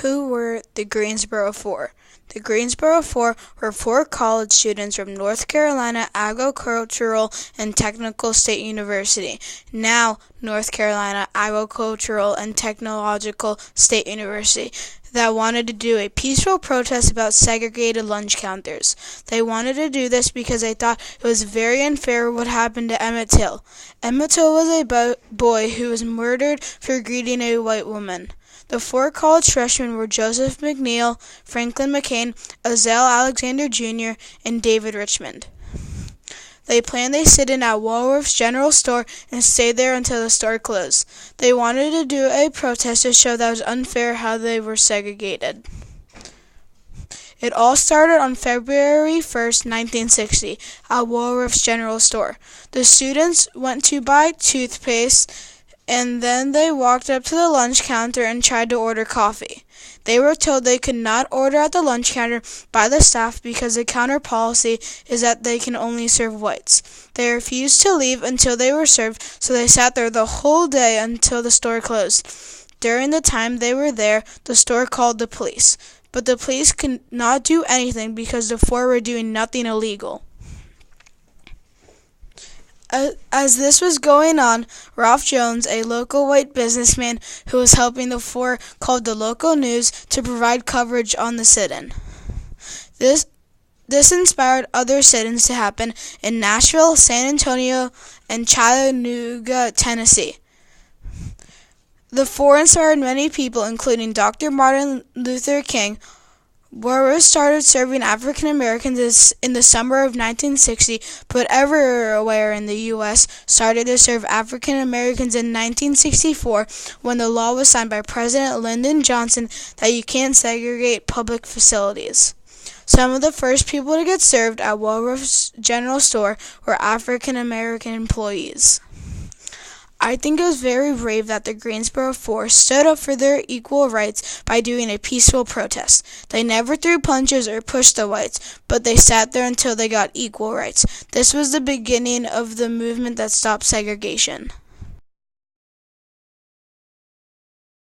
Who were the Greensboro Four? The Greensboro Four were four college students from North Carolina Agricultural and Technical State University, now North Carolina Agricultural and Technological State University, that wanted to do a peaceful protest about segregated lunch counters. They wanted to do this because they thought it was very unfair what happened to Emmett Till. Emmett Till was a boy who was murdered for greeting a white woman. The four college freshmen were Joseph McNeil, Franklin McCain, Azell Alexander Jr., and David Richmond. They planned a sit-in at Woolworth's General Store and stayed there until the store closed. They wanted to do a protest to show that it was unfair how they were segregated. It all started on February 1st, 1960, at Woolworth's General Store. The students went to buy toothpaste, and then they walked up to the lunch counter and tried to order coffee. They were told they could not order at the lunch counter by the staff because the counter policy is that they can only serve whites. They refused to leave until they were served, so they sat there the whole day until the store closed. During the time they were there, the store called the police, but the police could not do anything because the four were doing nothing illegal. As this was going on, Ralph Jones, a local white businessman who was helping the four, called the local news to provide coverage on the sit-in. This inspired other sit-ins to happen in Nashville, San Antonio, and Chattanooga, Tennessee. The four inspired many people, including Dr. Martin Luther King. Woolworth started serving African Americans in the summer of 1960, but everywhere in the U.S. started to serve African Americans in 1964 when the law was signed by President Lyndon Johnson that you can't segregate public facilities. Some of the first people to get served at Woolworth's General Store were African American employees. I think it was very brave that the Greensboro Four stood up for their equal rights by doing a peaceful protest. They never threw punches or pushed the whites, but they sat there until they got equal rights. This was the beginning of the movement that stopped segregation.